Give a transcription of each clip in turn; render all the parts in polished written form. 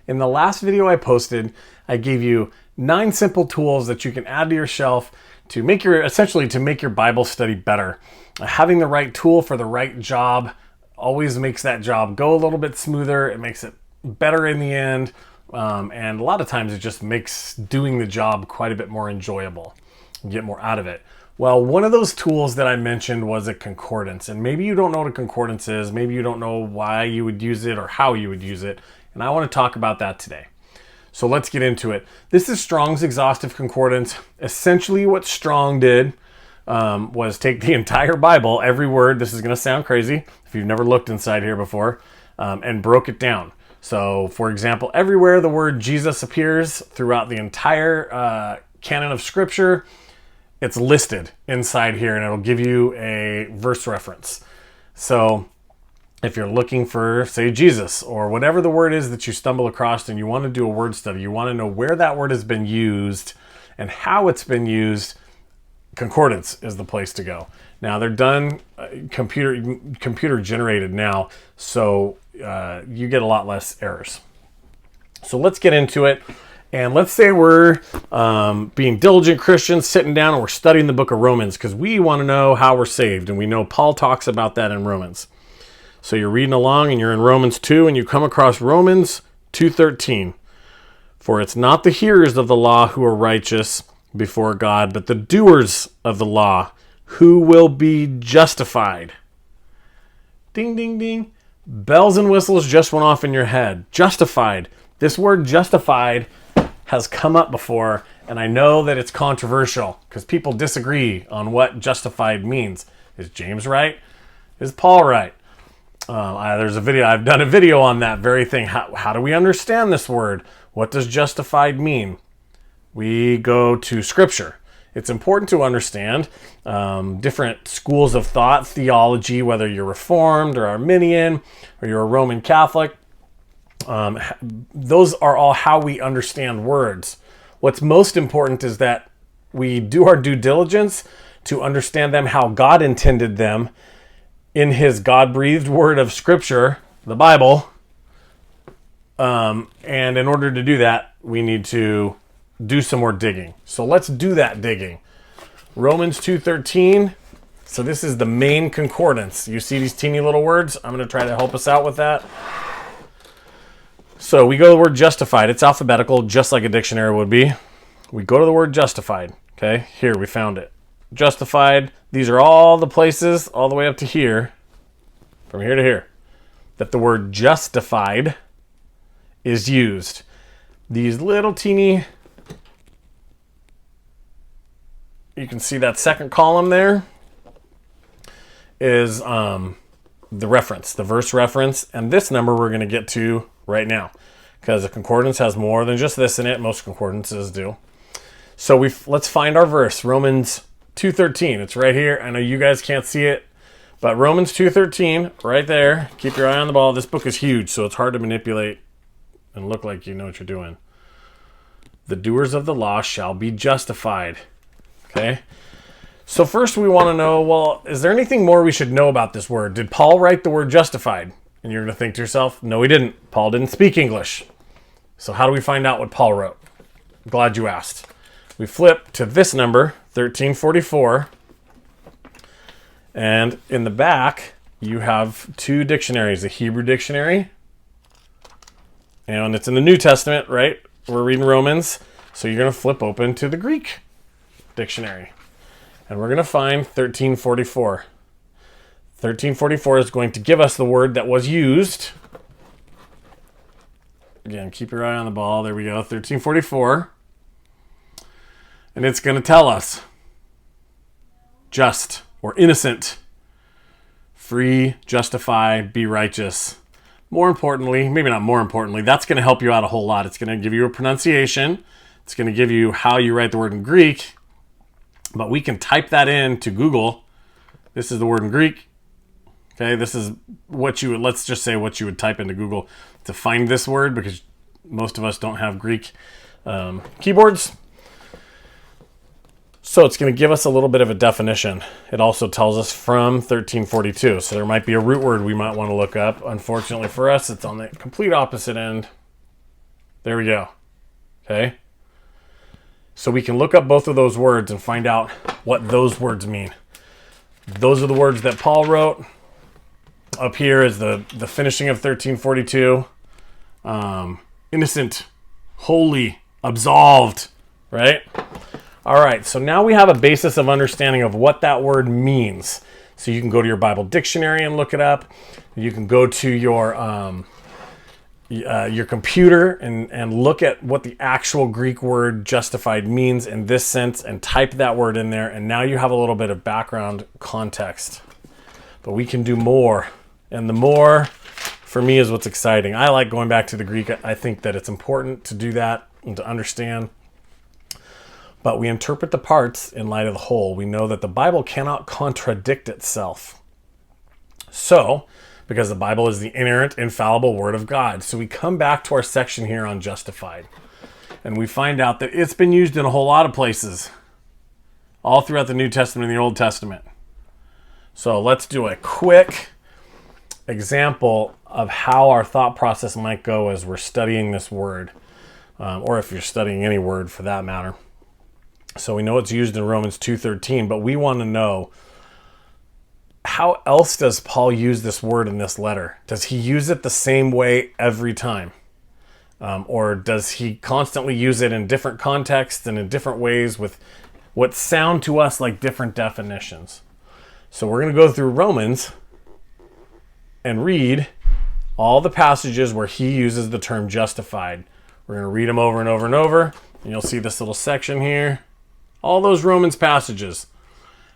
In the last video I posted, I gave you 9 simple tools that you can add to your shelf to make essentially to make your Bible study better. Having the right tool for the right job always makes that job go a little bit smoother. It makes it better in the end. And a lot of times it just makes doing the job quite a bit more enjoyable. You get more out of it. Well, one of those tools that I mentioned was a concordance. And maybe you don't know what a concordance is. Maybe you don't know why you would use it or how you would use it. And I want to talk about that today. So let's get into it. This is Strong's Exhaustive Concordance. Essentially what Strong did was take the entire Bible, every word, this is going to sound crazy if you've never looked inside here before, and broke it down. So, for example, everywhere the word Jesus appears throughout the entire canon of Scripture, it's listed inside here, and it'll give you a verse reference. So if you're looking for, say, Jesus, or whatever the word is that you stumble across and you want to do a word study, you want to know where that word has been used and how it's been used, Concordance is the place to go. Now, they're done computer generated now, so you get a lot less errors. So let's get into it. And let's say we're being diligent Christians, sitting down and we're studying the book of Romans because we want to know how we're saved. And we know Paul talks about that in Romans. So you're reading along and you're in Romans 2 and you come across Romans 2:13. For it's not the hearers of the law who are righteous before God, but the doers of the law who will be justified. Ding, ding, ding. Bells and whistles just went off in your head. Justified. This word justified has come up before, and I know that it's controversial because people disagree on what justified means. Is James right? Is Paul right? There's a video. I've done a video on that very thing. How do we understand this word? What does justified mean? We go to Scripture. It's important to understand different schools of thought, theology, whether you're Reformed or Arminian or you're a Roman Catholic. Those are all how we understand words. What's most important is that we do our due diligence to understand them how God intended them in his God-breathed word of Scripture, the Bible. And in order to do that, we need to do some more digging. So let's do that digging. Romans 2:13. So this is the main concordance. You see these teeny little words? I'm going to try to help us out with that. So we go to the word justified. It's alphabetical, just like a dictionary would be. We go to the word justified. Okay, here we found it. Justified. These are all the places, all the way up to here, from here to here, that the word justified is used. These little teeny, you can see that second column there is the reference, the verse reference, and this number we're going to get to right now because a concordance has more than just this in it. Most concordances do. So let's find our verse, Romans 2:13. It's right here. I know you guys can't see it, but Romans 2:13 right there. Keep your eye on the ball. This book is huge, so it's hard to manipulate and look like you know what you're doing. The doers of the law shall be justified. Okay? So first we want to know, well, is there anything more we should know about this word? Did Paul write the word justified? And you're going to think to yourself, no, he didn't. Paul didn't speak English. So how do we find out what Paul wrote? I'm glad you asked. We flip to this number, 1344. And in the back, you have 2 dictionaries, a Hebrew dictionary. And it's in the New Testament, right? We're reading Romans. So you're going to flip open to the Greek dictionary. And we're going to find 1344. 1344 is going to give us the word that was used. Again, keep your eye on the ball. There we go, 1344. And it's going to tell us just or innocent, free, justify, be righteous. More importantly, maybe not more importantly, that's going to help you out a whole lot. It's going to give you a pronunciation. It's going to give you how you write the word in Greek. But we can type that in to Google. This is the word in Greek. Okay, this is what you would, let's just say what you would type into Google to find this word, because most of us don't have Greek keyboards. So it's going to give us a little bit of a definition. It also tells us from 1342. So there might be a root word we might want to look up. Unfortunately for us, it's on the complete opposite end. There we go. Okay? So we can look up both of those words and find out what those words mean. Those are the words that Paul wrote. Up here is the finishing of 1342. Innocent, holy, absolved, right? All right, so now we have a basis of understanding of what that word means. So you can go to your Bible dictionary and look it up. You can go to your computer and look at what the actual Greek word justified means in this sense and type that word in there. And now you have a little bit of background context. But we can do more. And the more, for me, is what's exciting. I like going back to the Greek. I think that it's important to do that and to understand. But we interpret the parts in light of the whole. We know that the Bible cannot contradict itself. So, because the Bible is the inerrant, infallible Word of God. So we come back to our section here on justified. And we find out that it's been used in a whole lot of places. All throughout the New Testament and the Old Testament. So let's do a quick example of how our thought process might go as we're studying this word. Or if you're studying any word for that matter. So we know it's used in Romans 2:13, but we want to know, how else does Paul use this word in this letter? Does he use it the same way every time? Or does he constantly use it in different contexts and in different ways with what sound to us like different definitions? So we're going to go through Romans and read all the passages where he uses the term justified. We're going to read them over and over and over. And you'll see this little section here. All those Romans passages.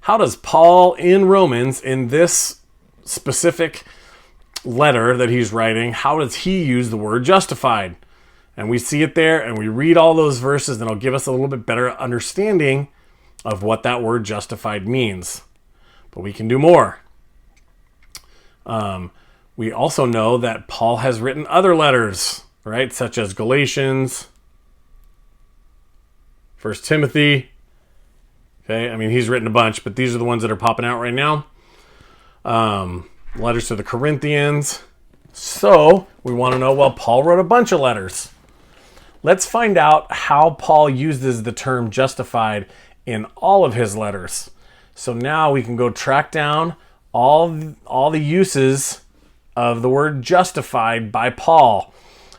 How does Paul in Romans, in this specific letter that he's writing, how does he use the word justified? And we see it there, and we read all those verses, and it'll give us a little bit better understanding of what that word justified means. But we can do more. We also know that Paul has written other letters, right? Such as Galatians, 1 Timothy. Okay, I mean, he's written a bunch, but these are the ones that are popping out right now. Letters to the Corinthians. So we want to know, well, Paul wrote a bunch of letters. Let's find out how Paul uses the term justified in all of his letters. So now we can go track down all the uses of the word justified by Paul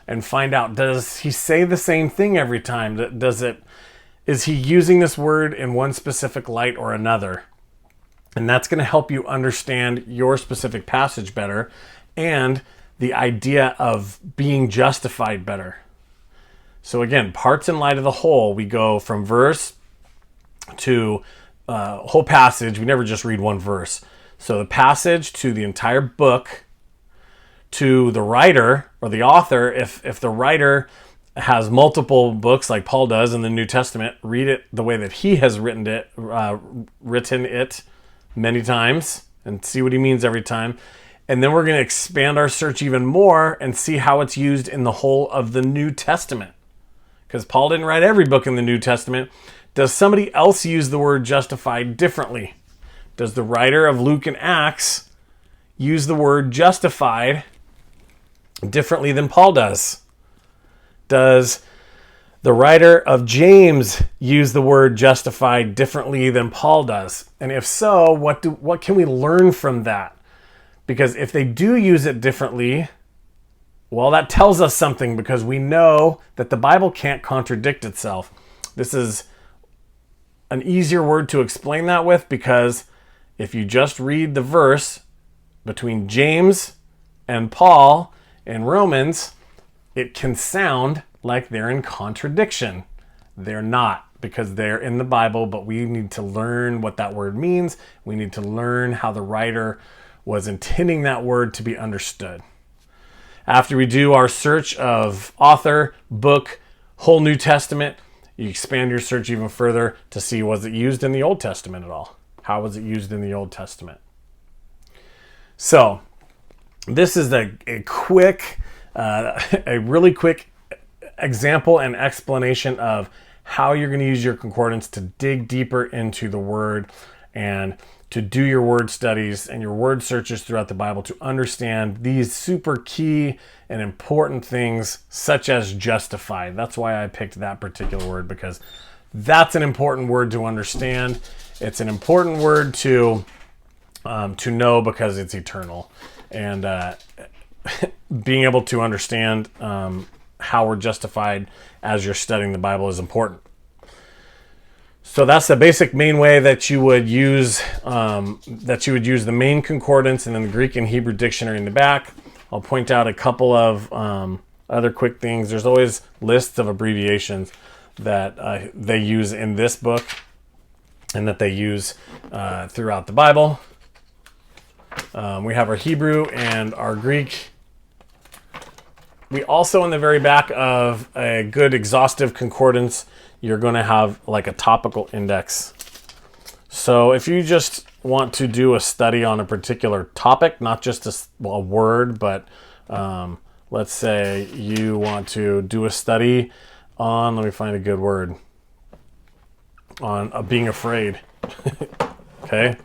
and find out, does he say the same thing every time? Is he using this word in one specific light or another? And that's going to help you understand your specific passage better and the idea of being justified better. So again, parts in light of the whole. We go from verse to whole passage. We never just read one verse. So the passage to the entire book, to the writer or the author. If the writer has multiple books like Paul does in the New Testament, read it the way that he has written it many times and see what he means every time. And then we're going to expand our search even more and see how it's used in the whole of the New Testament. Because Paul didn't write every book in the New Testament. Does somebody else use the word justified differently? Does the writer of Luke and Acts use the word justified differently than Paul does? Does the writer of James use the word justified differently than Paul does? And if so, what can we learn from that? Because if they do use it differently, well, that tells us something, because we know that the Bible can't contradict itself. This is an easier word to explain that with, because if you just read the verse between James and Paul in Romans, it can sound like they're in contradiction. They're not, because they're in the Bible, but we need to learn what that word means. We need to learn how the writer was intending that word to be understood. After we do our search of author, book, whole New Testament, you expand your search even further to see, was it used in the Old Testament at all? How was it used in the Old Testament? So this is a really quick example and explanation of how you're going to use your concordance to dig deeper into the word and to do your word studies and your word searches throughout the Bible to understand these super key and important things, such as justified. That's why I picked that particular word, because that's an important word to understand. It's an important word to know, because it's eternal. And being able to understand how we're justified as you're studying the Bible is important. So that's the basic main way that you would use the main concordance, and then the Greek and Hebrew dictionary in the back. I'll point out a couple of other quick things. There's always lists of abbreviations that they use in this book and that they use throughout the Bible. We have our Hebrew and our Greek. We also, in the very back of a good exhaustive concordance, you're going to have like a topical index. So if you just want to do a study on a particular topic, not just a word, but let's say you want to do a study on, let me find a good word, on being afraid. Okay?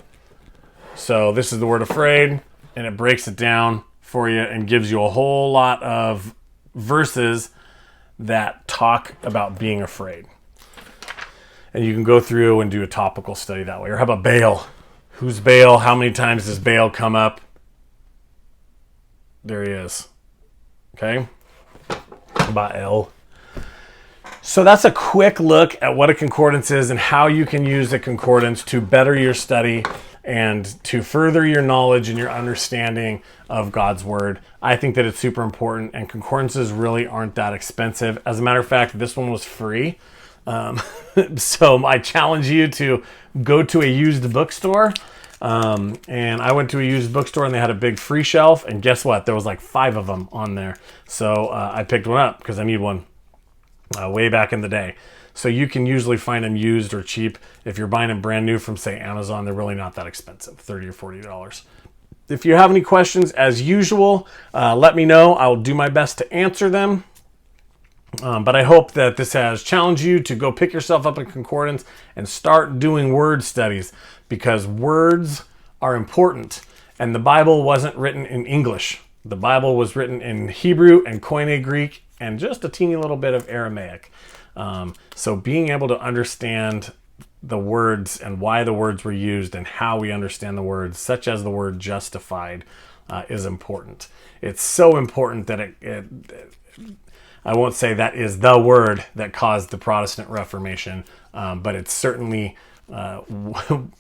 So this is the word afraid, and it breaks it down for you and gives you a whole lot of verses that talk about being afraid. And you can go through and do a topical study that way. Or how about Baal? Who's Baal? How many times does Baal come up? There he is. Okay? Baal. So that's a quick look at what a concordance is and how you can use a concordance to better your study and to further your knowledge and your understanding of God's Word. I think that it's super important, and concordances really aren't that expensive. As a matter of fact, this one was free. So I challenge you to go to a used bookstore. And I went to a used bookstore and they had a big free shelf. And guess what? There was like 5 of them on there. So I picked one up because I need one way back in the day. So you can usually find them used or cheap. If you're buying them brand new from, say, Amazon, they're really not that expensive, $30 or $40. If you have any questions, as usual, let me know. I'll do my best to answer them. But I hope that this has challenged you to go pick yourself up a concordance and start doing word studies, because words are important. And the Bible wasn't written in English. The Bible was written in Hebrew and Koine Greek and just a teeny little bit of Aramaic. So being able to understand the words and why the words were used and how we understand the words, such as the word justified, is important. It's so important that I won't say that is the word that caused the Protestant Reformation, but it certainly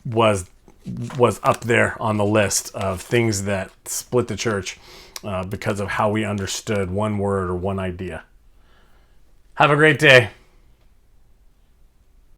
was up there on the list of things that split the church because of how we understood one word or one idea. Have a great day.